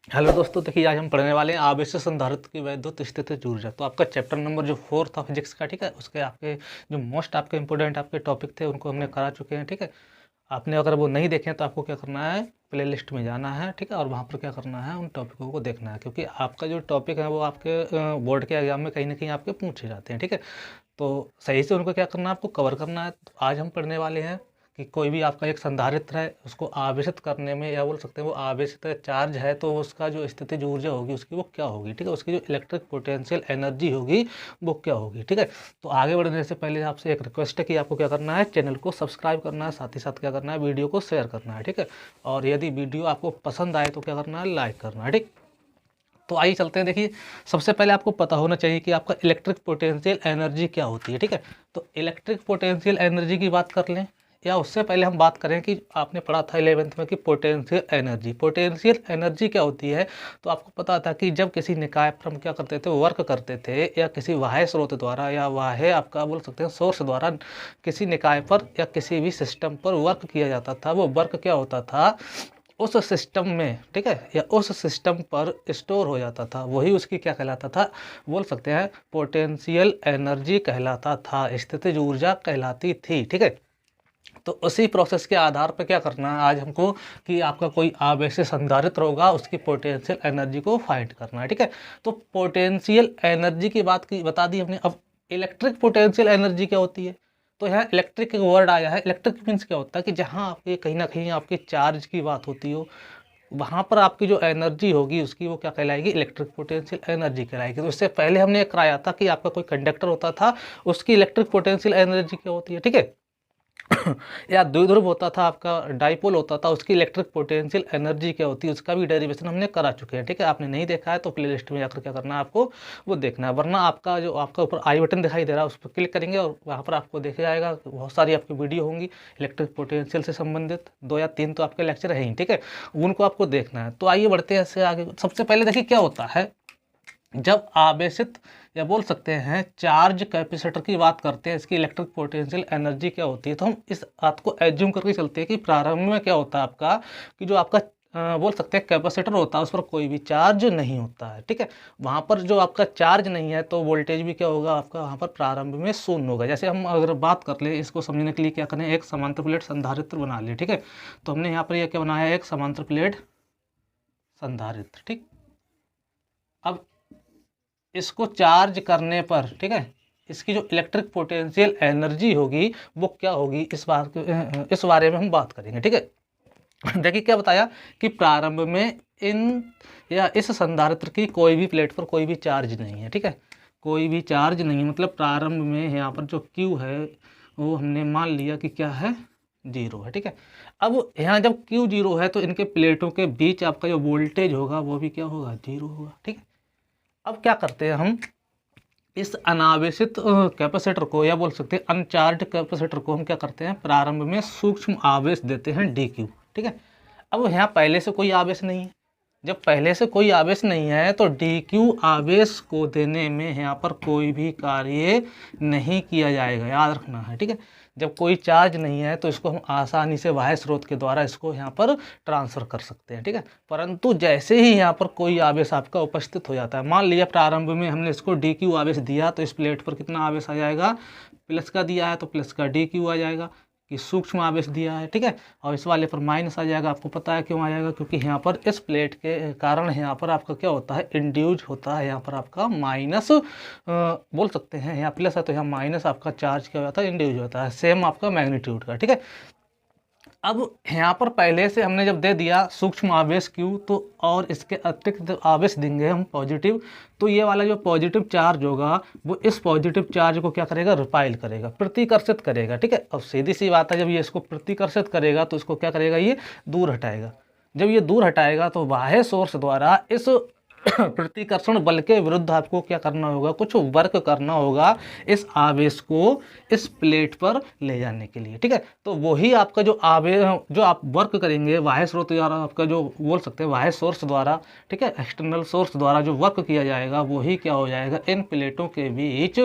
Hello दोस्तों, देखिए आज हम पढ़ने वाले हैं आवेश संधारित्र की वैद्युत स्थितिज ऊर्जा। तो आपका चैप्टर नंबर जो 4 था फिजिक्स का, ठीक है, उसके आपके जो मोस्ट आपके इंपॉर्टेंट आपके टॉपिक थे उनको हमने करा चुके हैं, ठीक है। आपने अगर वो नहीं देखे तो आपको क्या करना है, प्ले लिस्ट में जाना है, ठीक है, और वहाँ पर क्या करना है, उन टॉपिकों को देखना है, क्योंकि आपका जो टॉपिक है वो आपके बोर्ड के एग्जाम में कहीं ना कहीं आपके पूछे जाते हैं, ठीक है। तो सही से उनको क्या करना है, आपको कवर करना है। तो आज हम पढ़ने वाले हैं कि कोई भी आपका एक संधारित्र है, उसको आवेशित करने में, या बोल सकते हैं वो आवेशित चार्ज है, तो उसका जो स्थितिज ऊर्जा होगी उसकी वो क्या होगी, ठीक है। उसकी जो इलेक्ट्रिक पोटेंशियल एनर्जी होगी वो क्या होगी, ठीक है। तो आगे बढ़ने से पहले आपसे एक रिक्वेस्ट है कि आपको क्या करना है, चैनल को सब्सक्राइब करना है, साथ ही साथ क्या करना है, वीडियो को शेयर करना है, ठीक है। और यदि वीडियो आपको पसंद आए तो क्या करना है, लाइक करना है, ठीक। तो आइए चलते हैं। देखिए, सबसे पहले आपको पता होना चाहिए कि आपका इलेक्ट्रिक पोटेंशियल एनर्जी क्या होती है, ठीक है। तो इलेक्ट्रिक पोटेंशियल एनर्जी की बात कर लें, या उससे पहले हम बात करें कि आपने पढ़ा था 11th में कि पोटेंशियल एनर्जी, पोटेंशियल एनर्जी क्या होती है। तो आपको पता था कि जब किसी निकाय पर हम क्या करते थे, वर्क करते थे, या किसी बाह्य स्रोत द्वारा, या बाह्य आपका बोल सकते हैं सोर्स द्वारा किसी निकाय पर या किसी भी सिस्टम पर वर्क किया जाता था, वो वर्क क्या होता था, उस सिस्टम में, ठीक है, या उस सिस्टम पर स्टोर हो जाता था, वही उसकी क्या कहलाता था, बोल सकते हैं पोटेंशियल एनर्जी कहलाता था, स्थितिज ऊर्जा कहलाती थी, ठीक है। तो उसी प्रोसेस के आधार पर क्या करना है आज हमको, कि आपका कोई आवेश संधारित्र होगा, उसकी पोटेंशियल एनर्जी को फाइंड करना है, ठीक है। तो पोटेंशियल एनर्जी की बात की बता दी हमने। अब इलेक्ट्रिक पोटेंशियल एनर्जी क्या होती है, तो यहाँ इलेक्ट्रिक एक वर्ड आया है। इलेक्ट्रिक मीन्स क्या होता है कि जहाँ आपके कहीं ना कहीं आपके चार्ज की बात होती हो, वहाँ पर आपकी जो एनर्जी होगी उसकी वो क्या कहलाएगी, इलेक्ट्रिक पोटेंशियल एनर्जी कहलाएगी। तो इससे पहले हमने कराया था कि आपका कोई कंडक्टर होता था, उसकी इलेक्ट्रिक पोटेंशियल एनर्जी क्या होती है, ठीक है। या द्विध्रुव होता था, आपका डाइपोल होता था, उसकी इलेक्ट्रिक पोटेंशियल एनर्जी क्या होती है, उसका भी डेरिवेशन हमने करा चुके हैं, ठीक है। आपने नहीं देखा है तो प्लेलिस्ट में जाकर क्या करना है, आपको वो देखना है। वरना आपका जो आपका ऊपर आई बटन दिखाई दे रहा है उस पर क्लिक करेंगे और वहाँ पर आपको देखा जाएगा, बहुत सारी आपकी वीडियो होंगी इलेक्ट्रिक पोटेंशियल से संबंधित, 2 या 3 तो आपके लेक्चर हैं ही, ठीक है, उनको आपको देखना है। तो आइए बढ़ते हैं इससे आगे। सबसे पहले देखिए क्या होता है, जब आवेशित या बोल सकते हैं चार्ज कैपेसिटर की बात करते हैं, इसकी इलेक्ट्रिक पोटेंशियल एनर्जी क्या होती है, तो हम इस बात को एज्यूम करके चलते हैं कि प्रारंभ में क्या होता है आपका, कि जो आपका बोल सकते हैं कैपेसिटर होता है उस पर कोई भी चार्ज नहीं होता है, ठीक है। वहाँ पर जो आपका चार्ज नहीं है तो वोल्टेज भी क्या होगा आपका, वहाँ पर प्रारंभ में शून्य होगा। जैसे हम अगर बात कर ले, इसको समझने के लिए क्या करें, एक समांतर प्लेट संधारित्र बना ले, ठीक है। तो हमने यहाँ पर यह क्या बनाया है, एक समांतर प्लेट संधारित्र, ठीक। अब इसको चार्ज करने पर, ठीक है, इसकी जो इलेक्ट्रिक पोटेंशियल एनर्जी होगी वो क्या होगी, इस बारे में हम बात करेंगे, ठीक है। देखिए क्या बताया कि प्रारंभ में इन या इस संधारित्र की कोई भी प्लेट पर कोई भी चार्ज नहीं है, ठीक है, कोई भी चार्ज नहीं है। मतलब प्रारंभ में यहाँ पर जो Q है वो हमने मान लिया कि क्या है, 0 है, ठीक है। अब यहाँ जब Q 0 है तो इनके प्लेटों के बीच आपका जो वोल्टेज होगा वो भी क्या होगा, 0 होगा, ठीक है। अब क्या करते हैं हम, इस अनावेशित कैपेसिटर को, या बोल सकते हैं अनचार्ज कैपेसिटर को, हम क्या करते हैं, प्रारंभ में सूक्ष्म आवेश देते हैं dq, ठीक है। अब यहाँ पहले से कोई आवेश नहीं है, जब पहले से कोई आवेश नहीं है तो dq आवेश को देने में यहाँ पर कोई भी कार्य नहीं किया जाएगा, याद रखना है, ठीक है। जब कोई चार्ज नहीं है तो इसको हम आसानी से बाह्य स्रोत के द्वारा इसको यहाँ पर ट्रांसफ़र कर सकते हैं, ठीक है। परंतु जैसे ही यहाँ पर कोई आवेश आपका उपस्थित हो जाता है, मान लिया प्रारंभ में हमने इसको dq आवेश दिया, तो इस प्लेट पर कितना आवेश आ जाएगा, प्लस का दिया है तो प्लस का dq आ जाएगा, कि सूक्ष्म आवेश दिया है, ठीक है। और इस वाले पर माइनस आ जाएगा। आपको पता है क्यों आ जाएगा, क्योंकि यहाँ पर इस प्लेट के कारण यहाँ पर आपका क्या होता है, इंड्यूज होता है, यहाँ पर आपका माइनस बोल सकते हैं, यहाँ प्लस है तो यहाँ माइनस आपका चार्ज क्या होता है, इंड्यूज होता है, सेम आपका मैग्नीट्यूड का, ठीक है। अब यहाँ पर पहले से हमने जब दे दिया सूक्ष्म आवेश Q, तो और इसके अतिरिक्त आवेश देंगे हम पॉजिटिव, तो ये वाला जो पॉजिटिव चार्ज होगा वो इस पॉजिटिव चार्ज को क्या करेगा, रिपाइल करेगा, प्रतिकर्षित करेगा, ठीक है। अब सीधी सी बात है, जब ये इसको प्रतिकर्षित करेगा तो इसको क्या करेगा, ये दूर हटाएगा। जब ये दूर हटाएगा तो बाह्य सोर्स द्वारा इस प्रतिकर्षण बल के विरुद्ध आपको क्या करना होगा, कुछ वर्क करना होगा इस आवेश को इस प्लेट पर ले जाने के लिए, ठीक है। तो वही आपका जो आवेश, जो आप वर्क करेंगे बाह्य स्रोत द्वारा, आपका जो बोल सकते हैं बाह्य सोर्स द्वारा, ठीक है, एक्सटर्नल सोर्स द्वारा जो वर्क किया जाएगा वही क्या हो जाएगा, इन प्लेटों के बीच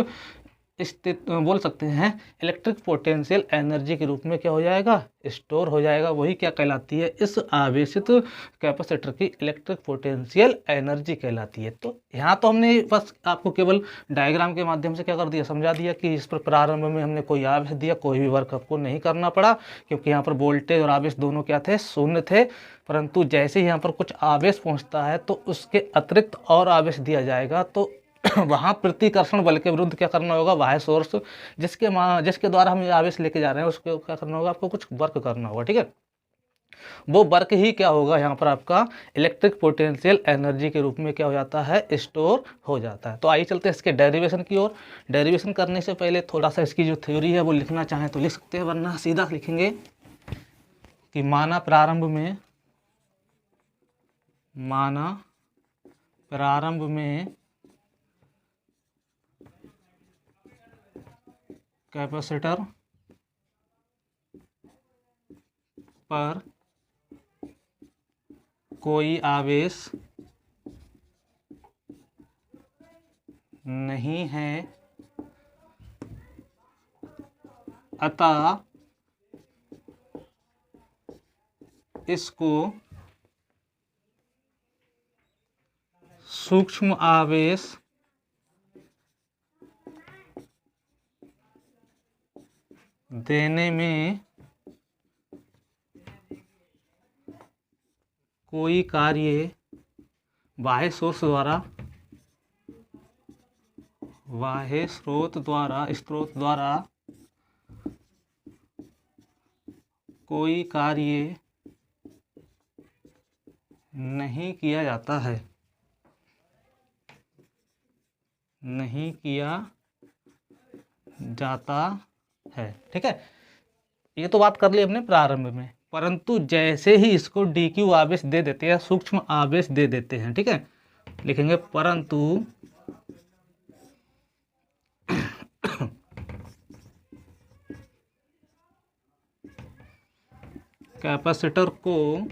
स्थित बोल सकते हैं इलेक्ट्रिक पोटेंशियल एनर्जी के रूप में क्या हो जाएगा, स्टोर हो जाएगा। वही क्या कहलाती है, इस आवेशित कैपेसिटर की इलेक्ट्रिक पोटेंशियल एनर्जी कहलाती है। तो यहाँ तो हमने बस आपको केवल डायग्राम के माध्यम से क्या कर दिया, समझा दिया कि इस पर प्रारंभ में हमने कोई आवेश दिया, कोई भी वर्क आपको नहीं करना पड़ा, क्योंकि यहाँ पर वोल्टेज और आवेश दोनों क्या थे, शून्य थे। परंतु जैसे ही यहाँ पर कुछ आवेश पहुँचता है तो उसके अतिरिक्त और आवेश दिया जाएगा, तो वहाँ प्रतिकर्षण बल के विरुद्ध क्या करना होगा, बाह्य सोर्स जिसके द्वारा हम ये आवेश लेके जा रहे हैं उसको क्या करना होगा, आपको कुछ वर्क करना होगा। ठीक है, वो वर्क ही क्या होगा, यहाँ पर आपका इलेक्ट्रिक पोटेंशियल एनर्जी के रूप में क्या हो जाता है, स्टोर हो जाता है। तो आइए चलते हैं इसके डेरिवेशन की ओर। डेरिवेशन करने से पहले थोड़ा सा इसकी जो थ्योरी है वो लिखना चाहें तो लिख सकते हैं, वरना सीधा लिखेंगे कि माना प्रारंभ में कैपेसिटर पर कोई आवेश नहीं है, अतः इसको सूक्ष्म आवेश देने में कोई कार्य बाह्य स्रोत द्वारा कोई कार्य नहीं किया जाता है, ठीक है। ये तो बात कर ली हमने प्रारंभ में, परंतु जैसे ही इसको dq आवेश दे देते हैं, सूक्ष्म आवेश दे देते हैं, ठीक है, लिखेंगे परंतु कैपेसिटर को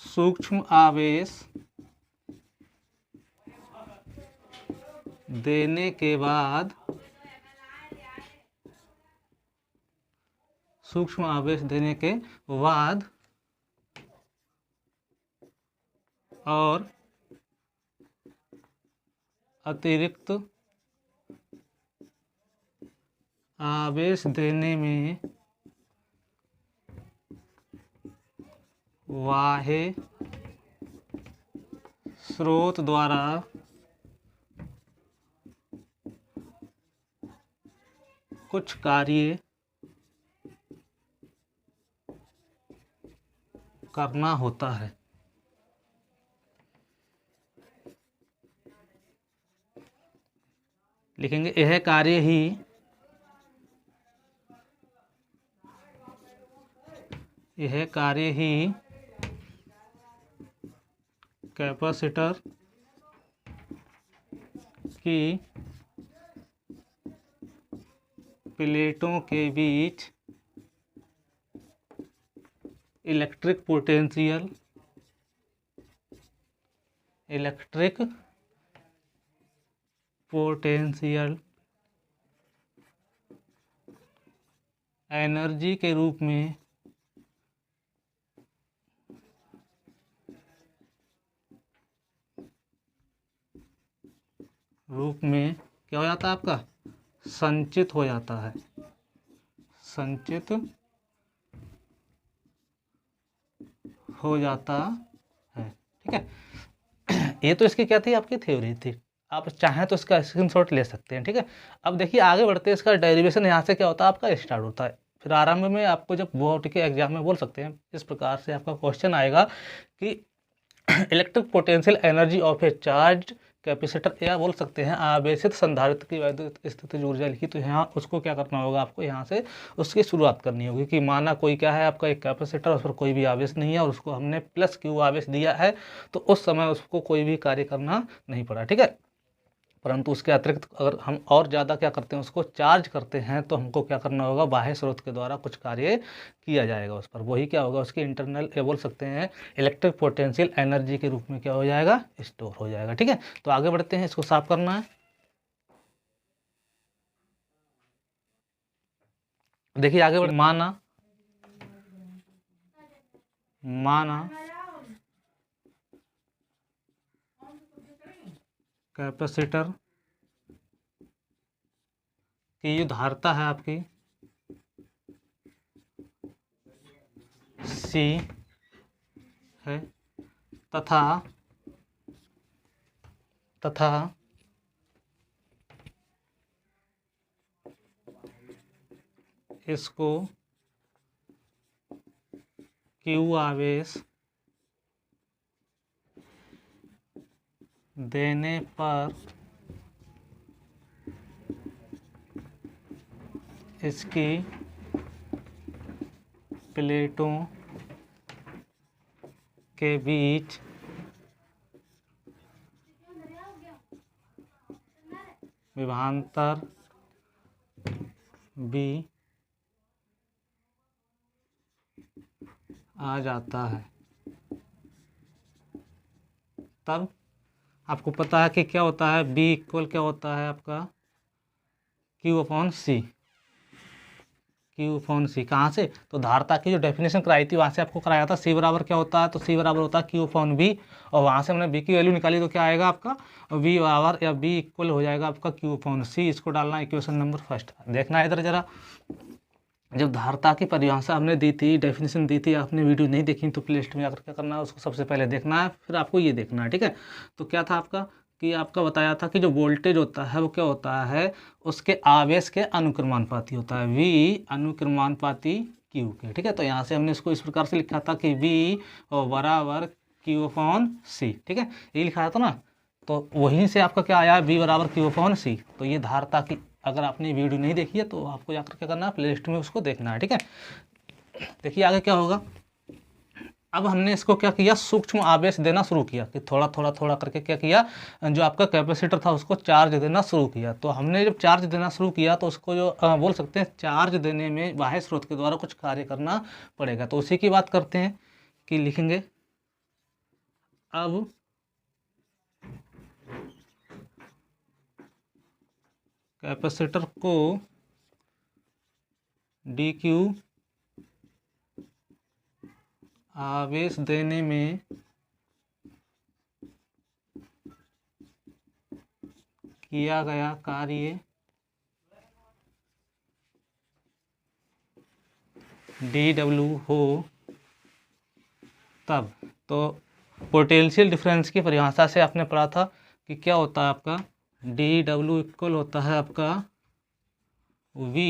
सूक्ष्म आवेश देने के बाद और अतिरिक्त आवेश देने में बाह्य स्रोत द्वारा कुछ कार्य करना होता है। लिखेंगे यह कार्य ही कैपेसिटर की प्लेटों के बीच इलेक्ट्रिक पोटेंशियल एनर्जी के रूप में क्या हो जाता है, आपका संचित हो जाता है, ठीक है। ये तो इसकी क्या थी, आपकी थ्योरी थी। आप चाहें तो इसका स्क्रीनशॉट ले सकते हैं, ठीक है। अब देखिए आगे बढ़ते हैं, इसका डेरिवेशन यहाँ से क्या होता है, आपका स्टार्ट होता है। फिर आरंभ में आपको जब बोर्ड के एग्जाम में बोल सकते हैं, इस प्रकार से आपका क्वेश्चन आएगा कि electric potential energy of A charge capacitor, या बोल सकते हैं आवेशित संधारित्र की वैद्युत स्थितिज ऊर्जा लिखी, तो यहाँ उसको क्या करना होगा, आपको यहाँ से उसकी शुरुआत करनी होगी कि माना कोई क्या है, आपका एक कैपेसिटर, उस पर कोई भी आवेश नहीं है और उसको हमने प्लस क्यू आवेश दिया है, तो उस समय उसको कोई भी कार्य करना नहीं पड़ा, ठीक है। परंतु उसके अतिरिक्त अगर हम और ज़्यादा क्या करते हैं, उसको चार्ज करते हैं, तो हमको क्या करना होगा, बाह्य स्रोत के द्वारा कुछ कार्य किया जाएगा उस पर। वही क्या होगा, उसकी इंटरनल बोल सकते हैं इलेक्ट्रिक पोटेंशियल एनर्जी के रूप में क्या हो जाएगा, स्टोर हो जाएगा, ठीक है। तो आगे बढ़ते हैं, इसको साफ करना है। देखिए आगे बढ़, माना कैपेसिटर की जो धारिता है आपकी C है तथा इसको Q आवेश देने पर इसकी प्लेटों के बीच विभवांतर भी आ जाता है। तब आपको पता है कि क्या होता है, B इक्वल क्या होता है आपका Q/C। Q/C कहाँ से, तो धारिता की जो डेफिनेशन कराई थी वहाँ से आपको कराया था। C बराबर क्या होता है, तो C बराबर होता है Q/B, और वहाँ से हमने B की वैल्यू निकाली तो क्या आएगा आपका V बराबर या B इक्वल हो जाएगा आपका Q/C। इसको डालना इक्वेशन नंबर फर्स्ट। देखना है इधर जरा, जब धारिता की परिभाषा हमने दी थी, डेफिनेशन दी थी, आपने वीडियो नहीं देखी तो प्ले लिस्ट में जाकर क्या करना है, उसको सबसे पहले देखना है, फिर आपको ये देखना है, ठीक है। तो क्या था आपका कि आपका बताया था कि जो वोल्टेज होता है वो क्या होता है, उसके आवेश के अनुक्रमानुपाती होता है, V अनुक्रमानुपाती Q के, ठीक है। तो यहाँ से हमने इसको इस प्रकार से लिखा था कि V बराबर Q/C, ठीक है, ये लिखा था ना। तो वहीं से आपका क्या आया, V बराबर Q/C। तो ये धारिता की, अगर आपने वीडियो नहीं देखी है तो आपको जाकर क्या करना है, प्ले लिस्ट में उसको देखना है, ठीक है। देखिए आगे क्या होगा। अब हमने इसको क्या किया, सूक्ष्म आवेश देना शुरू किया कि थोड़ा थोड़ा थोड़ा करके क्या किया, जो आपका कैपेसिटर था उसको चार्ज देना शुरू किया। तो हमने जब चार्ज देना शुरू किया तो उसको जो बोल सकते हैं चार्ज देने में बाह्य स्रोत के द्वारा कुछ कार्य करना पड़ेगा। तो उसी की बात करते हैं कि लिखेंगे अब कैपेसिटर को dq आवेश देने में किया गया कार्य dw हो तब। तो पोटेंशियल डिफरेंस की परिभाषा से आपने पढ़ा था कि क्या होता है आपका dw इक्वल होता है आपका V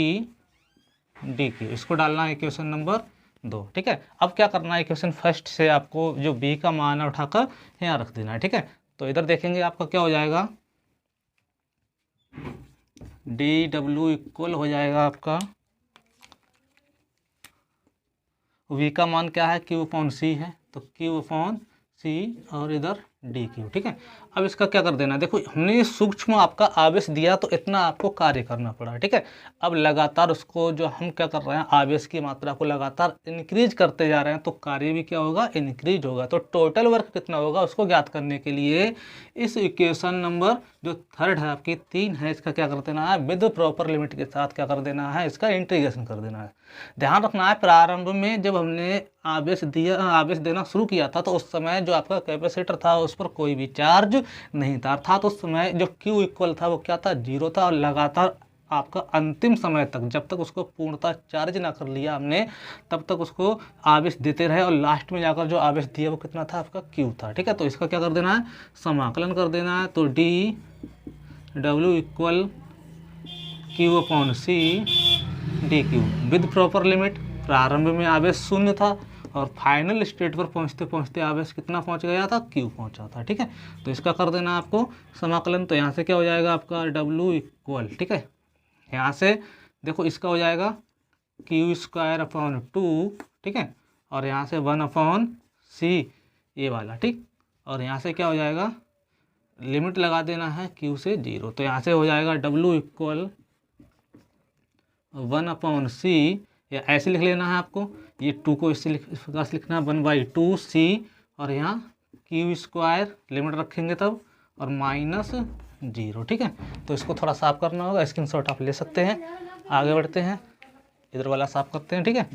dq। इसको डालना है इक्वेशन नंबर 2, ठीक है। अब क्या करना है, इक्वेशन फर्स्ट से आपको जो B का मान है उठाकर यहाँ रख देना है, ठीक है। तो इधर देखेंगे आपका क्या हो जाएगा, dw इक्वल हो जाएगा आपका V का मान क्या है, Q/C है, तो Q/C और इधर dq, ठीक है। अब इसका क्या कर देना, देखो हमने ये सूक्ष्म आपका आवेश दिया तो इतना आपको कार्य करना पड़ा, ठीक है। अब लगातार उसको जो हम क्या कर रहे हैं, आवेश की मात्रा को लगातार इंक्रीज करते जा रहे हैं, तो कार्य भी क्या होगा, इंक्रीज होगा। तो टोटल वर्क कितना होगा उसको ज्ञात करने के लिए इस इक्वेशन नंबर जो थर्ड है आपकी 3 है, इसका क्या कर देना है, विद प्रॉपर लिमिट के साथ क्या कर देना है, इसका इंटीग्रेशन कर देना है। ध्यान रखना है, प्रारंभ में जब हमने आवेश देना शुरू किया था तो उस समय जो आपका कैपेसिटर था उस पर कोई भी चार्ज नहीं था, अर्थात उस समय जो Q इक्वल था वो क्या था, 0 था। और लगातार आपका अंतिम समय तक, जब तक उसको पूर्णतः चार्ज ना कर लिया हमने, तब तक उसको आवेश देते रहे, और लास्ट में जाकर जो आवेश दिया वो कितना था आपका Q था, ठीक है। तो इसका क्या कर देना है, समाकलन कर देना है। तो dw equal Q/C dq with proper limit. प्रारंभ में आवेश 0 था और फाइनल स्टेट पर पहुंचते पहुंचते आवेश कितना पहुंच गया था, Q पहुंचा था, ठीक है। तो इसका कर देना आपको समाकलन। तो यहाँ से क्या हो जाएगा आपका W इक्वल, ठीक है, यहाँ से देखो इसका हो जाएगा Q²/2, ठीक है, और यहाँ से 1/C ये वाला, ठीक। और यहाँ से क्या हो जाएगा, लिमिट लगा देना है Q से 0। तो यहाँ से हो जाएगा W इक्वल 1/C, या ऐसे लिख लेना है आपको, ये 2 को इस प्रकार से लिखना है 1/2C, और यहाँ Q² लिमिट रखेंगे तब, और -0, ठीक है। तो इसको थोड़ा साफ करना होगा, स्क्रीनशॉट आप ले सकते हैं। आगे बढ़ते हैं। इधर वाला साफ करते हैं, ठीक है।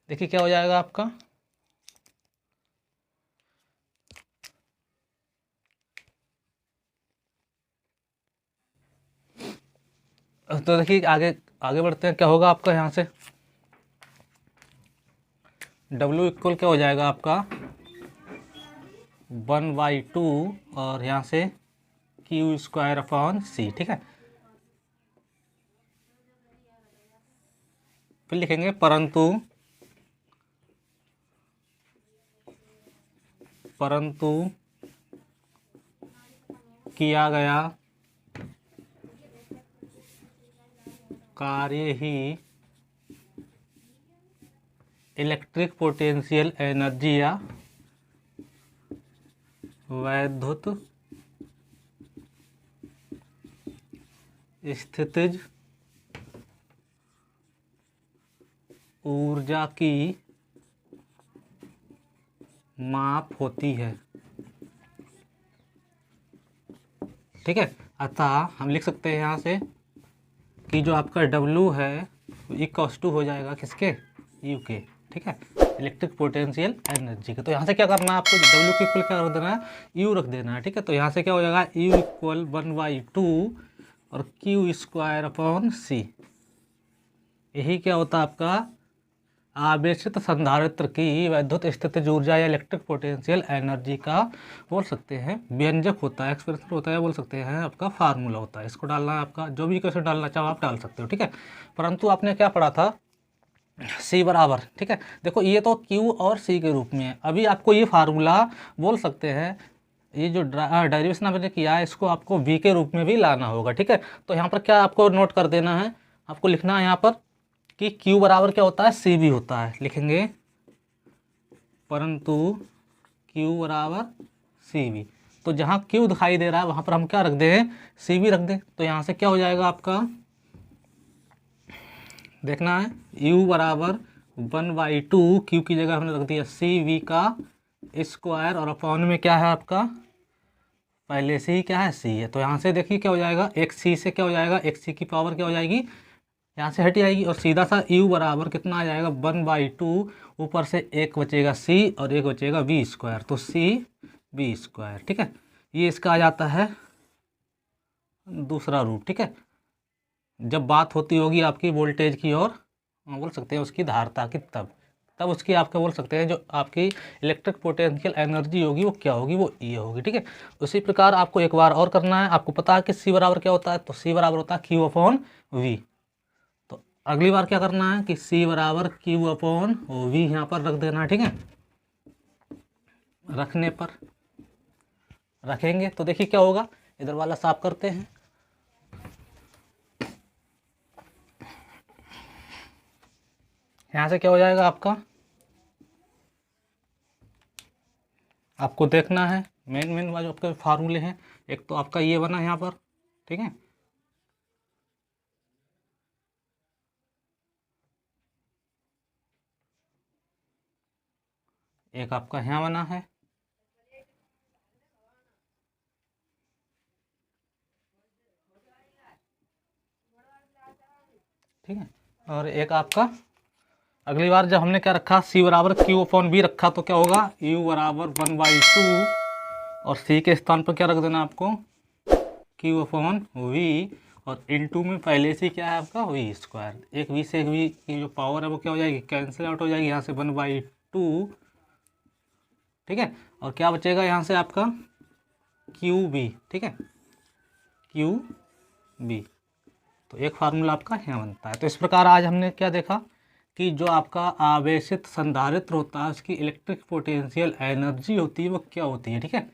देखिए क्या हो जाएगा आपका, तो देखिए आगे आगे बढ़ते हैं। क्या होगा आपका यहाँ से, W इक्वल क्या हो जाएगा आपका 1/2 और यहाँ से Q²/C, ठीक है। फिर लिखेंगे परंतु किया गया कार्य ही इलेक्ट्रिक पोटेंशियल एनर्जी या वैद्युत स्थितिज ऊर्जा की माप होती है, ठीक है। अतः हम लिख सकते हैं यहाँ से कि जो आपका W है इक्वल्स टू हो जाएगा किसके, U के, ठीक है, इलेक्ट्रिक पोटेंशियल एनर्जी के। तो यहाँ से क्या करना है आपको, W की इक्वल क्या रख देना है, U रख देना है, ठीक है। तो यहाँ से क्या हो जाएगा U इक्वल 1/2 और Q²/C। यही क्या होता है आपका आवेशित संधारित्र की वैद्युत स्थितिज ऊर्जा या इलेक्ट्रिक पोटेंशियल एनर्जी का बोल सकते हैं व्यंजक होता है, एक्सप्रेशन होता है, बोल सकते हैं आपका फार्मूला होता है। इसको डालना है आपका, जो भी क्वेश्चन डालना चाहो आप डाल सकते हो, ठीक है। परंतु आपने क्या पढ़ा था, C बराबर, ठीक है। देखो ये तो Q और C के रूप में है, अभी आपको ये फार्मूला बोल सकते हैं, ये जो डेरिवेशन आपने किया है इसको आपको V के रूप में भी लाना होगा, ठीक है। तो यहाँ पर क्या आपको नोट कर देना है, आपको लिखना है यहाँ पर कि Q बराबर क्या होता है, C भी होता है। लिखेंगे परंतु Q बराबर C भी, तो जहाँ Q दिखाई दे रहा है वहाँ पर हम क्या रख दें, C भी रख दें। तो यहाँ से क्या हो जाएगा आपका, देखना है U बराबर 1/2, Q की जगह हमने रख दिया CV का स्क्वायर और अपॉन में क्या है आपका पहले से ही क्या है C है। तो यहाँ से देखिए क्या हो जाएगा, एक C से क्या हो जाएगा, एक C की पावर क्या हो जाएगी यहाँ से हट जाएगी और सीधा सा U बराबर कितना आ जाएगा 1/2, ऊपर से एक बचेगा C और एक बचेगा V², तो CV², ठीक है। ये इसका आ जाता है दूसरा रूप, ठीक है। जब बात होती होगी आपकी वोल्टेज की और बोल सकते हैं उसकी धारता की, तब उसकी आपका बोल सकते हैं जो आपकी इलेक्ट्रिक पोटेंशियल एनर्जी होगी वो क्या होगी, वो ये होगी, ठीक है। उसी प्रकार आपको एक बार और करना है, आपको पता है कि C बराबर क्या होता है, तो C बराबर होता है Q/V। अगली बार क्या करना है कि C बराबर Q/V यहाँ पर रख देना है, ठीक है। रखने पर रखेंगे तो देखिए क्या होगा, इधर वाला साफ करते हैं। यहाँ से क्या हो जाएगा आपको देखना है मेन जो आपके फार्मूले हैं, एक तो आपका ये बना यहाँ पर, ठीक है। एक आपका यहाँ बना है, ठीक है। और एक आपका अगली बार जब हमने क्या रखा C बराबर Q/V रखा तो क्या होगा U बराबर 1/2 और C के स्थान पर क्या रख देना आपको Q/V और इनटू में पहले से क्या है आपका V²। एक V से एक V की जो पावर है वो क्या हो जाएगी, कैंसिल आउट हो जाएगी, यहाँ से 1/2, ठीक है। और क्या बचेगा यहाँ से आपका QV, ठीक है, QV। तो एक फार्मूला आपका यहाँ बनता है। तो इस प्रकार आज हमने क्या देखा कि जो आपका आवेशित संधारित्र होता है उसकी इलेक्ट्रिक पोटेंशियल एनर्जी होती है वो क्या होती है, ठीक है।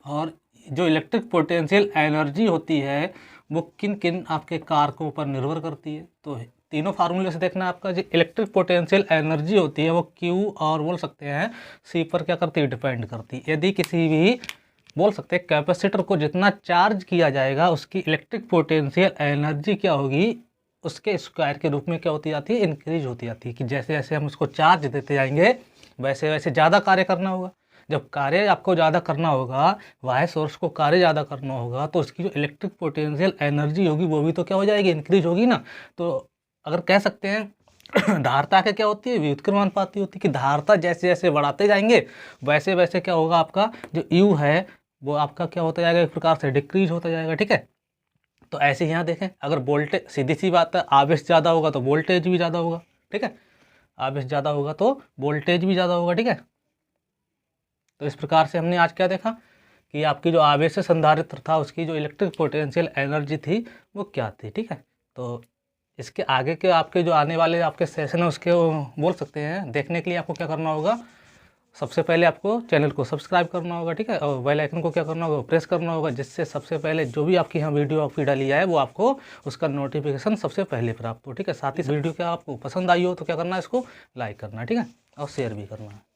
और जो इलेक्ट्रिक पोटेंशियल एनर्जी होती है वो किन किन आपके कारकों पर निर्भर करती है। तो तीनों फार्मूले से देखना आपका जो इलेक्ट्रिक पोटेंशियल एनर्जी होती है वो Q और बोल सकते हैं C पर क्या करती है, डिपेंड करती है। यदि किसी भी बोल सकते हैं कैपेसिटर को जितना चार्ज किया जाएगा उसकी इलेक्ट्रिक पोटेंशियल एनर्जी क्या होगी, उसके स्क्वायर के रूप में क्या होती जाती है, इंक्रीज होती जाती है। कि जैसे जैसे हम उसको चार्ज देते जाएंगे वैसे वैसे ज़्यादा कार्य करना होगा। जब कार्य आपको ज़्यादा करना होगा, वाई सोर्स को कार्य ज़्यादा करना होगा, तो उसकी जो इलेक्ट्रिक पोटेंशियल एनर्जी होगी वो भी तो क्या हो जाएगी, इंक्रीज होगी ना। तो अगर कह सकते हैं धारता क्या क्या होती है, व्युत्क्रमानुपाती होती है कि धारता जैसे जैसे बढ़ाते जाएंगे वैसे वैसे क्या होगा, आपका जो यू है वो आपका क्या होता जाएगा, एक प्रकार से डिक्रीज होता जाएगा, ठीक है। तो ऐसे यहाँ देखें, अगर वोल्टेज, सीधी सी बात है, आवेश ज़्यादा होगा तो वोल्टेज भी ज़्यादा होगा, ठीक है। आवेश ज़्यादा होगा तो वोल्टेज भी ज़्यादा होगा, ठीक है। तो इस प्रकार से हमने आज क्या देखा कि आपकी जो आवेश से संधारित्र था उसकी जो इलेक्ट्रिक पोटेंशियल एनर्जी थी वो क्या थी, ठीक है। तो इसके आगे के आपके जो आने वाले आपके सेशन है उसके बोल सकते हैं, देखने के लिए आपको क्या करना होगा, सबसे पहले आपको चैनल को सब्सक्राइब करना होगा, ठीक है। और बेल आइकन को क्या करना होगा, प्रेस करना होगा, जिससे सबसे पहले जो भी आपकी यहाँ वीडियो आपकी डाली जाए वो आपको उसका नोटिफिकेशन सबसे पहले प्राप्त हो, ठीक है। साथ ही वीडियो क्या आपको पसंद आई हो तो क्या करना है, इसको लाइक करना है, ठीक है, और शेयर भी करना है।